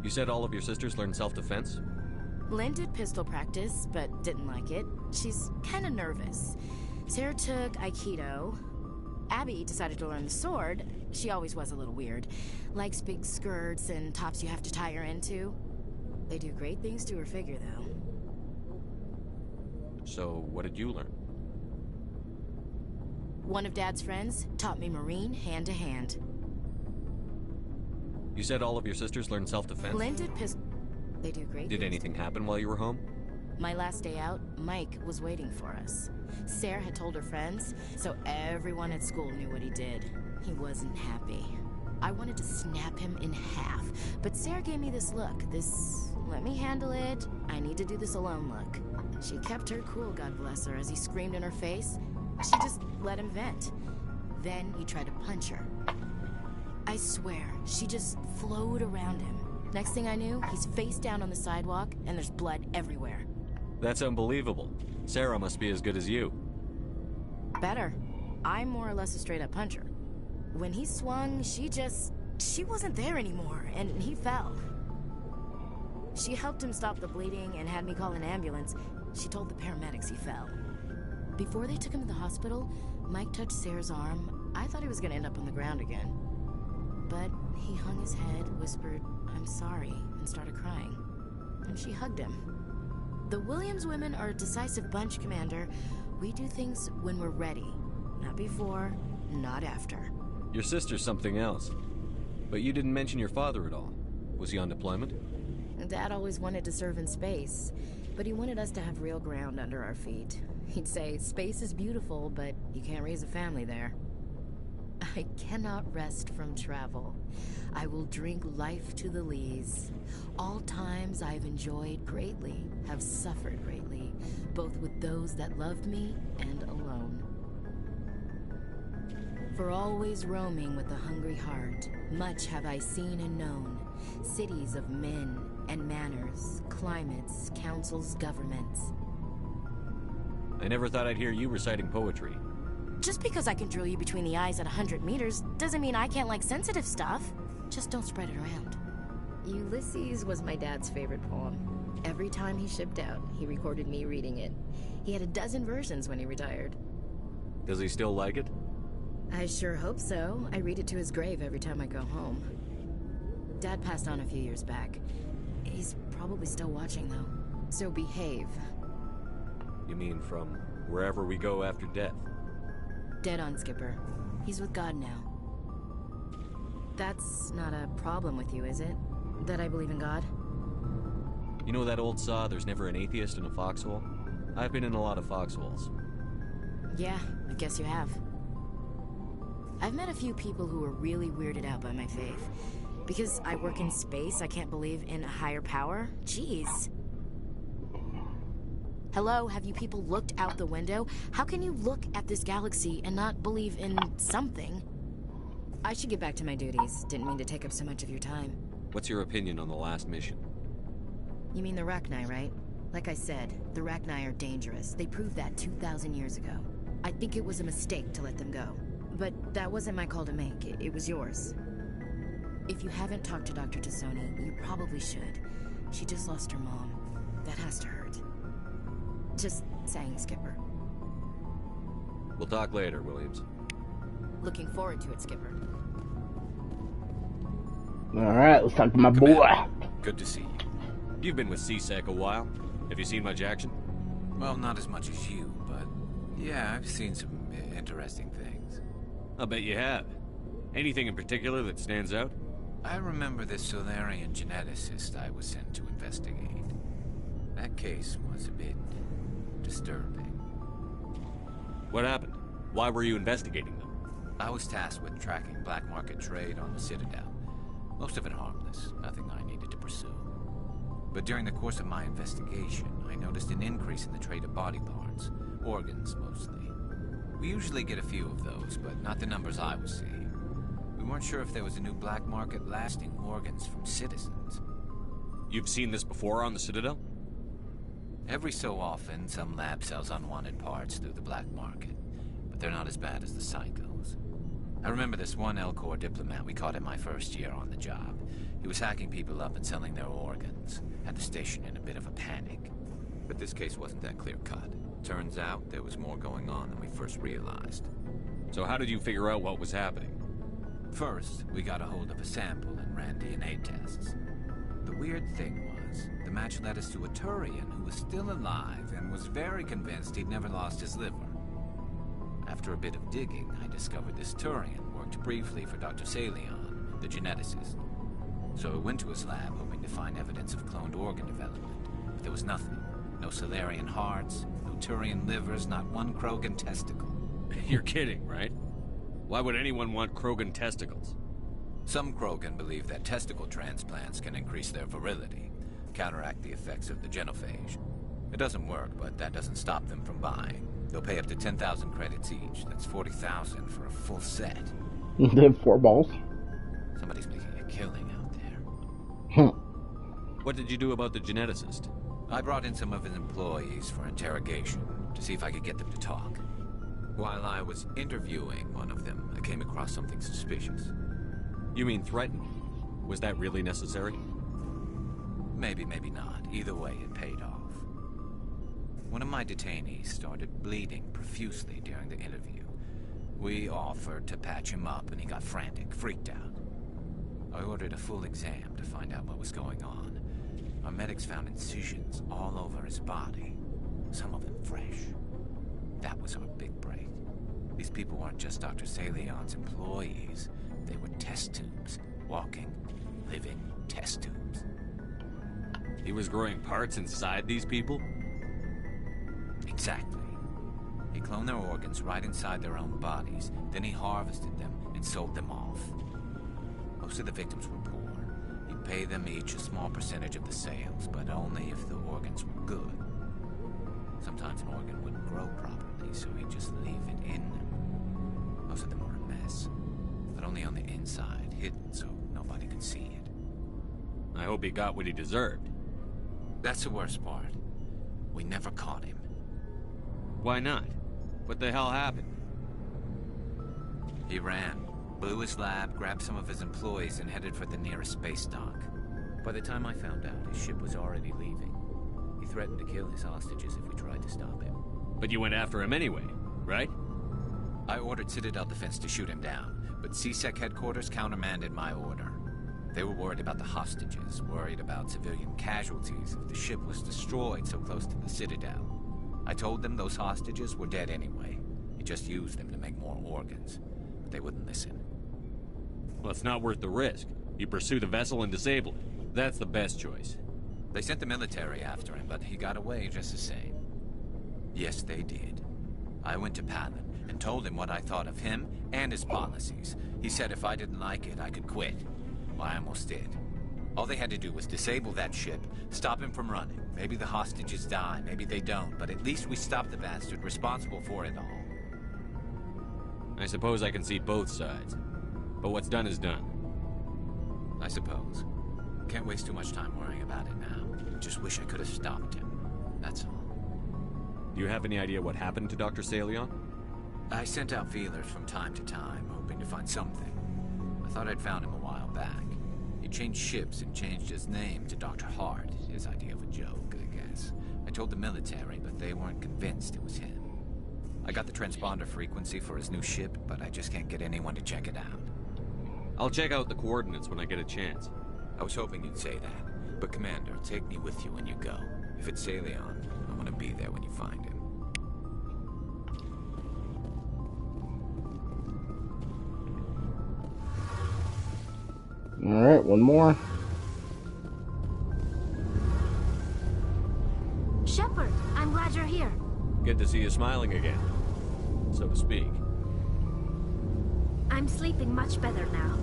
You said all of your sisters learned self-defense? Lynn did pistol practice, but didn't like it. She's kinda nervous. Sarah took Aikido. Abby decided to learn the sword. She always was a little weird. Likes big skirts and tops you have to tie her into. They do great things to her figure, though. So, what did you learn? One of Dad's friends taught me Marine hand to hand. You said all of your sisters learned self-defense? Lynn did They do great Did things. anything happen while you were home? My last day out, Mike was waiting for us. Sarah had told her friends, so everyone at school knew what he did. He wasn't happy. I wanted to snap him in half, but Sarah gave me this look, let me handle it, I need to do this alone look. She kept her cool, God bless her, as he screamed in her face. She just let him vent. Then he tried to punch her. I swear, she just flowed around him. Next thing I knew, he's face down on the sidewalk, and there's blood everywhere. That's unbelievable. Sarah must be as good as you. Better. I'm more or less a straight-up puncher. When he swung, she wasn't there anymore, and he fell. She helped him stop the bleeding and had me call an ambulance. She told the paramedics he fell. Before they took him to the hospital, Mike touched Sarah's arm. I thought he was gonna end up on the ground again. But he hung his head, whispered, "I'm sorry," and started crying. And she hugged him. The Williams women are a decisive bunch, Commander. We do things when we're ready. Not before, not after. Your sister's something else. But you didn't mention your father at all. Was he on deployment? Dad always wanted to serve in space, but he wanted us to have real ground under our feet. He'd say, space is beautiful, but you can't raise a family there. I cannot rest from travel. I will drink life to the lees. All times I've enjoyed greatly, have suffered greatly, both with those that loved me and alone. For always roaming with a hungry heart, much have I seen and known. Cities of men and manners, climates, councils, governments. I never thought I'd hear you reciting poetry. Just because I can drill you between the eyes at 100 meters doesn't mean I can't like sensitive stuff. Just don't spread it around. Ulysses was my dad's favorite poem. Every time he shipped out, he recorded me reading it. He had a dozen versions when he retired. Does he still like it? I sure hope so. I read it to his grave every time I go home. Dad passed on a few years back. He's probably still watching, though. So behave. You mean from wherever we go after death? Dead on, Skipper. He's with God now. That's not a problem with you, is it? That I believe in God? You know that old saw, there's never an atheist in a foxhole? I've been in a lot of foxholes. Yeah, I guess you have. I've met a few people who were really weirded out by my faith. Because I work in space, I can't believe in a higher power? Jeez. Hello, have you people looked out the window? How can you look at this galaxy and not believe in something? I should get back to my duties. Didn't mean to take up so much of your time. What's your opinion on the last mission? You mean the Rachni, right? Like I said, the Rachni are dangerous. They proved that 2,000 years ago. I think it was a mistake to let them go. But that wasn't my call to make. It was yours. If you haven't talked to Dr. Tassoni, you probably should. She just lost her mom. That has to hurt. Just saying, Skipper. We'll talk later, Williams. Looking forward to it, Skipper. Alright, let's talk to my boy. Good to see you. You've been with CSEC a while. Have you seen much action? Well, not as much as you, but yeah, I've seen some interesting things. I'll bet you have. Anything in particular that stands out? I remember this Solarian geneticist I was sent to investigate. That case was a bit disturbing. What happened? Why were you investigating them? I was tasked with tracking black market trade on the Citadel. Most of it harmless, nothing I needed to pursue. But during the course of my investigation, I noticed an increase in the trade of body parts, organs mostly. We usually get a few of those, but not the numbers I was seeing. We weren't sure if there was a new black market lasting organs from citizens. You've seen this before on the Citadel? Every so often, some lab sells unwanted parts through the black market, but they're not as bad as the psychos. I remember this one Elcor diplomat we caught in my first year on the job. He was hacking people up and selling their organs. Had the station in a bit of a panic. But this case wasn't that clear-cut. Turns out there was more going on than we first realized. So how did you figure out what was happening? First, we got a hold of a sample and ran DNA tests. The weird thing was, the match led us to a Turian who was still alive and was very convinced he'd never lost his liver. After a bit of digging, I discovered this Turian worked briefly for Dr. Salion, the geneticist. So I went to his lab hoping to find evidence of cloned organ development, but there was nothing. No Solarian hearts, no Turian livers, not one Krogan testicle. You're kidding, right? Why would anyone want Krogan testicles? Some Krogan believe that testicle transplants can increase their virility, counteract the effects of the genophage. It doesn't work, but that doesn't stop them from buying. They'll pay up to 10,000 credits each. That's 40,000 for a full set. They have 4 balls. Somebody's making a killing out there. What did you do about the geneticist? I brought in some of his employees for interrogation to see if I could get them to talk. While I was interviewing one of them, I came across something suspicious. You mean threatened? Was that really necessary? Maybe, maybe not. Either way, it paid off. One of my detainees started bleeding profusely during the interview. We offered to patch him up and he got frantic, freaked out. I ordered a full exam to find out what was going on. Our medics found incisions all over his body, some of them fresh. That was our big break. These people weren't just Dr. Salion's employees. They were test tubes. Walking, living test tubes. He was growing parts inside these people? Exactly. He cloned their organs right inside their own bodies. Then he harvested them and sold them off. Most of the victims were poor. He'd pay them each a small percentage of the sales, but only if the organs were good. Sometimes an organ wouldn't grow properly, so he'd just leave it in them. Most of them were a mess, but only on the inside, hidden so nobody could see it. I hope he got what he deserved. That's the worst part. We never caught him. Why not? What the hell happened? He ran, blew his lab, grabbed some of his employees, and headed for the nearest space dock. By the time I found out, his ship was already leaving. He threatened to kill his hostages if we tried to stop him. But you went after him anyway, right? I ordered Citadel Defense to shoot him down, but CSEC headquarters countermanded my order. They were worried about the hostages, worried about civilian casualties if the ship was destroyed so close to the Citadel. I told them those hostages were dead anyway. He just used them to make more organs, but they wouldn't listen. Well, it's not worth the risk. You pursue the vessel and disable it. That's the best choice. They sent the military after him, but he got away just the same. Yes, they did. I went to Palin and told him what I thought of him and his policies. He said if I didn't like it, I could quit. Well, I almost did. All they had to do was disable that ship, stop him from running. Maybe the hostages die, maybe they don't, but at least we stopped the bastard responsible for it all. I suppose I can see both sides. But what's done is done. I suppose. Can't waste too much time worrying about it now. Just wish I could have stopped him. That's all. Do you have any idea what happened to Dr. Salion? I sent out feelers from time to time, hoping to find something. I thought I'd found him a while back. He changed ships and changed his name to Dr. Hart, his idea of a joke, I guess. I told the military, but they weren't convinced it was him. I got the transponder frequency for his new ship, but I just can't get anyone to check it out. I'll check out the coordinates when I get a chance. I was hoping you'd say that. But Commander, take me with you when you go. If it's Salion, I want to be there when you find him. Alright, one more. Shepard, I'm glad you're here. Good to see you smiling again, so to speak. I'm sleeping much better now.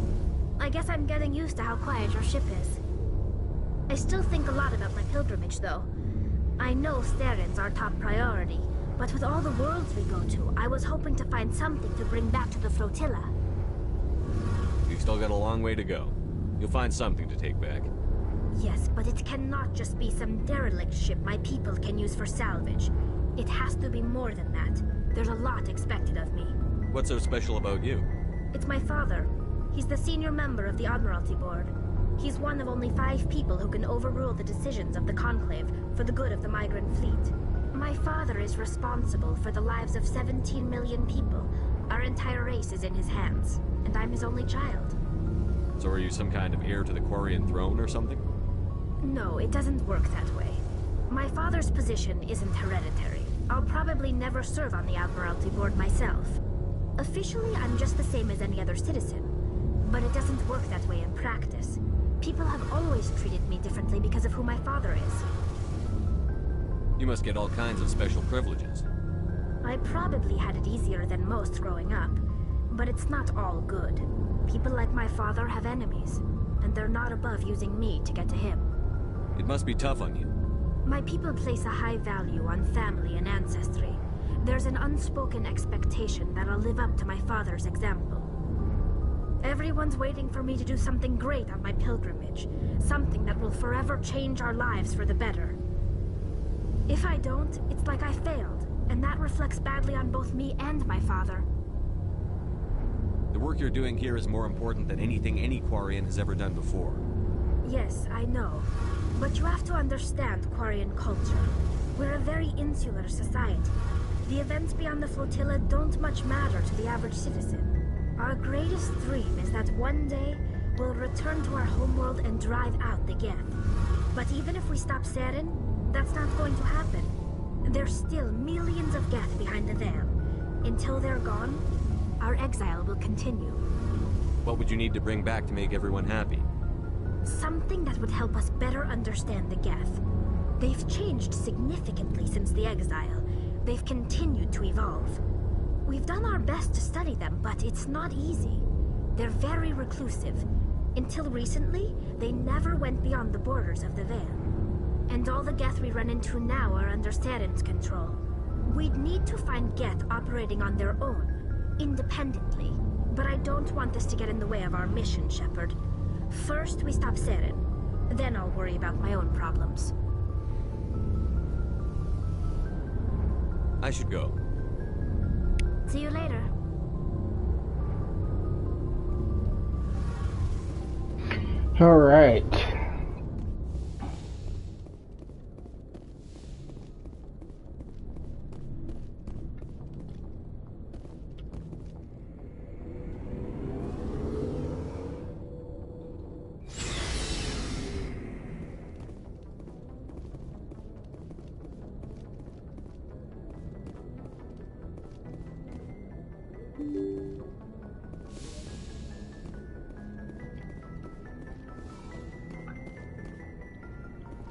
I guess I'm getting used to how quiet your ship is. I still think a lot about my pilgrimage, though. I know Steren's our top priority, but with all the worlds we go to, I was hoping to find something to bring back to the flotilla. You've still got a long way to go. You'll find something to take back. Yes, but it cannot just be some derelict ship my people can use for salvage. It has to be more than that. There's a lot expected of me. What's so special about you? It's my father. He's the senior member of the Admiralty Board. He's one of only 5 people who can overrule the decisions of the Conclave for the good of the migrant fleet. My father is responsible for the lives of 17 million people. Our entire race is in his hands, and I'm his only child. So are you some kind of heir to the Quarian throne or something? No, it doesn't work that way. My father's position isn't hereditary. I'll probably never serve on the Admiralty Board myself. Officially, I'm just the same as any other citizen. But it doesn't work that way in practice. People have always treated me differently because of who my father is. You must get all kinds of special privileges. I probably had it easier than most growing up, but it's not all good. People like my father have enemies, and they're not above using me to get to him. It must be tough on you. My people place a high value on family and ancestry. There's an unspoken expectation that I'll live up to my father's example. Everyone's waiting for me to do something great on my pilgrimage, something that will forever change our lives for the better. If I don't, it's like I failed, and that reflects badly on both me and my father. The work you're doing here is more important than anything any Quarian has ever done before. Yes, I know. But you have to understand Quarian culture. We're a very insular society. The events beyond the flotilla don't much matter to the average citizen. Our greatest dream is that one day, we'll return to our homeworld and drive out the Geth. But even if we stop Saren, that's not going to happen. There's still millions of Geth behind the veil. Until they're gone, our exile will continue. What would you need to bring back to make everyone happy? Something that would help us better understand the Geth. They've changed significantly since the exile. They've continued to evolve. We've done our best to study them, but it's not easy. They're very reclusive. Until recently, they never went beyond the borders of the Veil. And all the Geth we run into now are under Saren's control. We'd need to find Geth operating on their own, independently. But I don't want this to get in the way of our mission, Shepard. First, we stop Saren. Then I'll worry about my own problems. I should go. See you later. All right.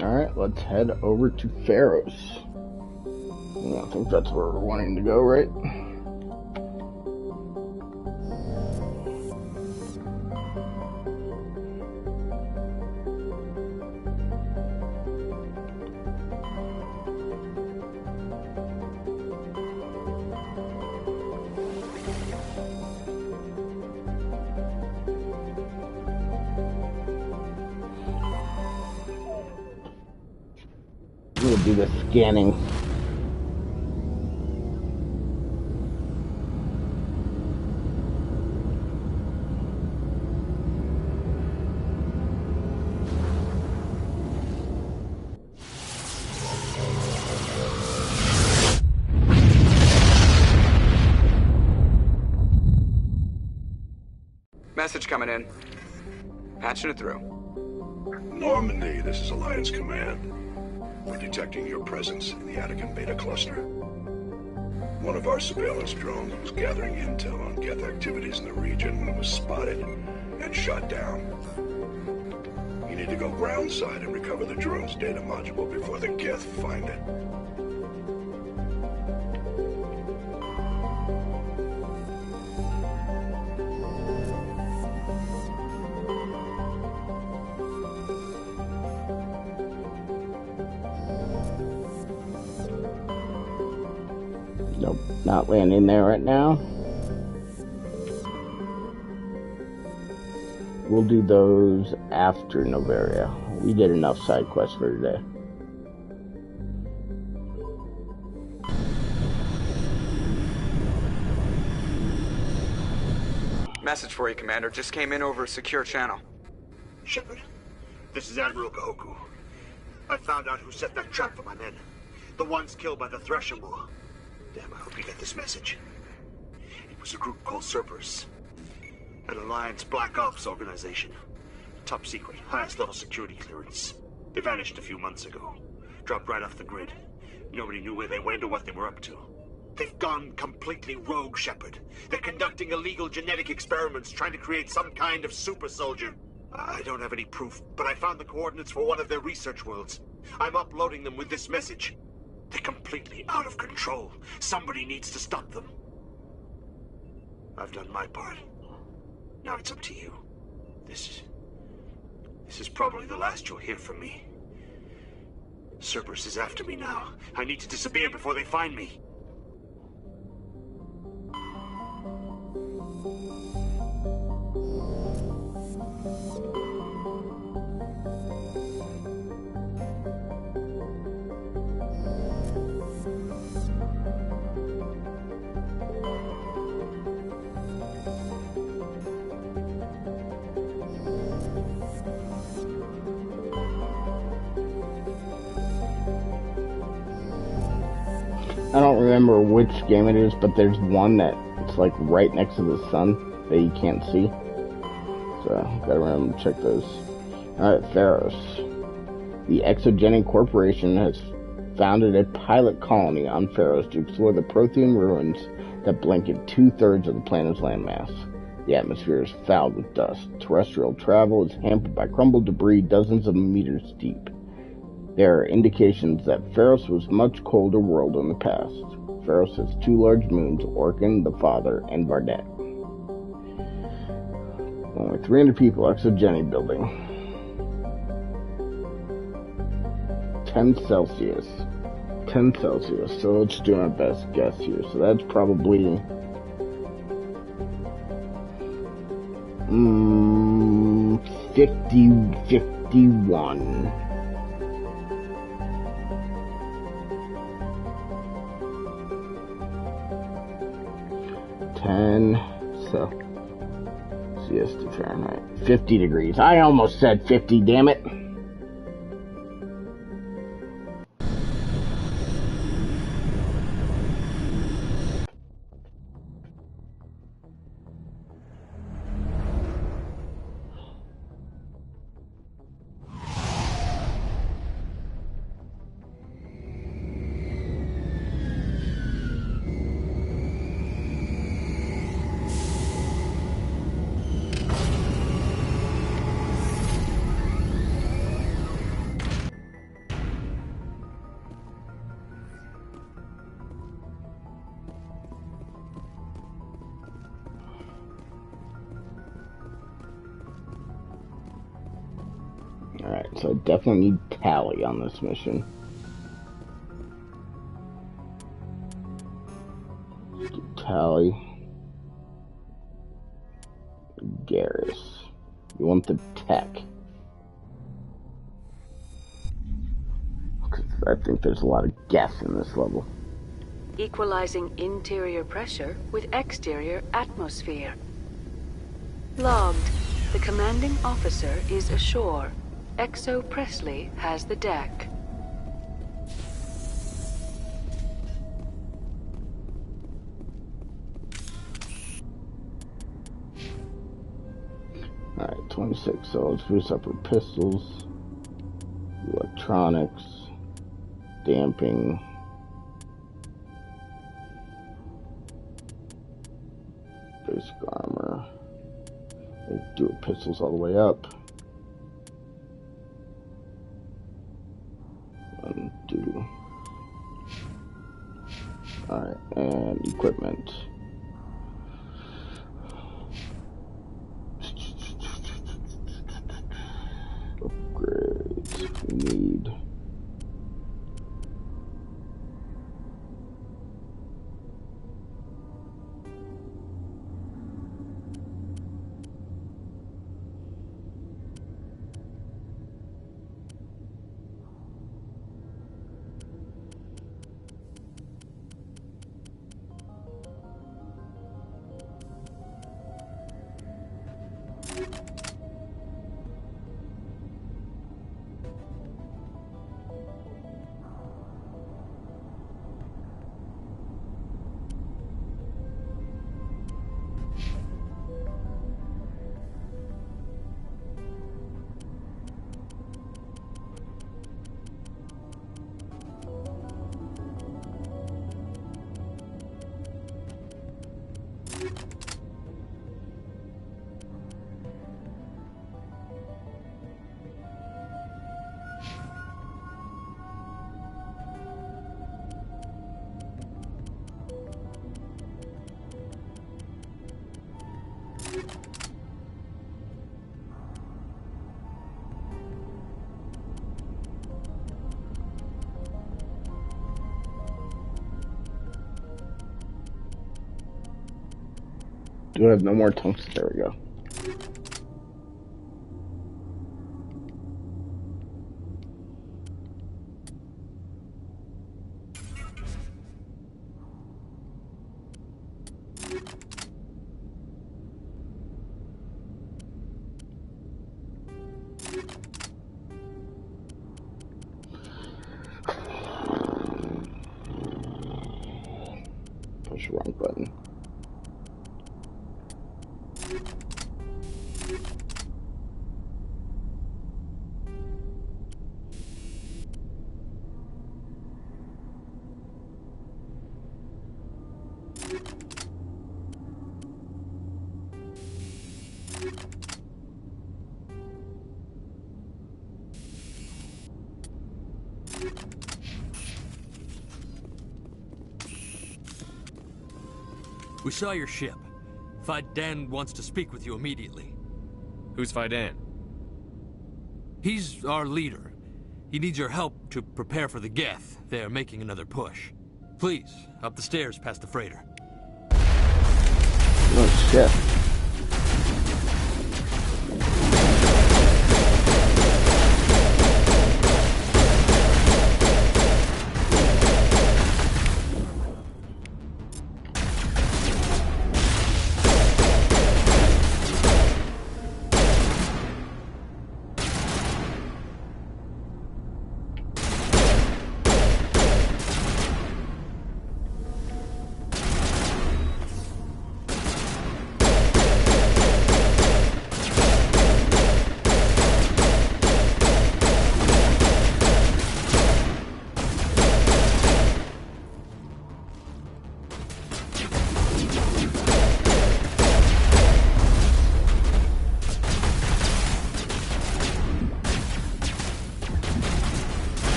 Alright, let's head over to Feros. I think that's where we're wanting to go, right? We'll do the scanning. Message coming in. Patching it through. Normandy, this is Alliance Command. We're detecting your presence in the Attican Beta Cluster. One of our surveillance drones was gathering intel on Geth activities in the region when it was spotted and shot down. You need to go groundside and recover the drone's data module before the Geth find it. Nope, not landing there right now. We'll do those after Noveria. We did enough side quests for today. Message for you, Commander. Just came in over a secure channel. Shepard, this is Admiral Kahoku. I found out who set that trap for my men. The ones killed by the Thresher Moor. Damn, I hope you get this message. It was a group called Cerberus. An Alliance Black Ops organization. Top secret, highest level security clearance. They vanished a few months ago. Dropped right off the grid. Nobody knew where they went or what they were up to. They've gone completely rogue, Shepard. They're conducting illegal genetic experiments, trying to create some kind of super soldier. I don't have any proof, but I found the coordinates for one of their research worlds. I'm uploading them with this message. They're completely out of control. Somebody needs to stop them. I've done my part. Now it's up to you. This is probably the last you'll hear from me. Cerberus is after me now. I need to disappear before they find me. I don't remember which game it is, but there's one that it's like right next to the sun that you can't see. So, gotta remember to check those. Alright, Pharos. The Exogenic Corporation has founded a pilot colony on Pharos to explore the Prothean ruins that blanket 2/3 of the planet's landmass. The atmosphere is fouled with dust. Terrestrial travel is hampered by crumbled debris dozens of meters deep. There are indications that Pharos was a much colder world in the past. Pharos has 2 large moons, Orkin, the Father, and Vardet. Only 300 people, Exogeny building. 10 Celsius. 10 Celsius, so let's do our best guess here. So that's probably 51. Celsius to Fahrenheit. 50 degrees. I almost said 50, damn it. Alright, so I definitely need Tally on this mission. Tally. Garrus. You want the tech. I think there's a lot of guess in this level. Equalizing interior pressure with exterior atmosphere. Logged. The commanding officer is ashore. Exo Presley has the deck. Alright, 26, so let's boost up with pistols, electronics, damping, basic armor. Let's do it pistols all the way up. Undo. Alright, and equipment. Upgrades. We need do I have no more tungsten? There we go. Push the wrong button. We saw your ship. Faidan wants to speak with you immediately. Who's Faidan? He's our leader. He needs your help to prepare for the Geth. They're making another push. Please, up the stairs past the freighter. Oh, shit.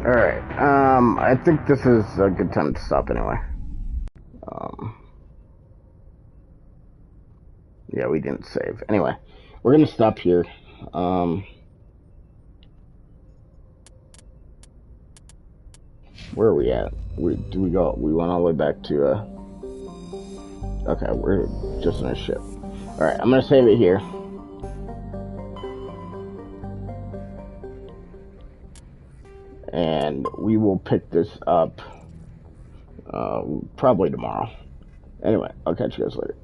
Alright, I think this is a good time to stop anyway. Yeah, we didn't save. Anyway, we're gonna stop here. Where are we at? We went all the way back to, okay, we're just in a ship. Alright, I'm gonna save it here. And we will pick this up, probably tomorrow. Anyway, I'll catch you guys later.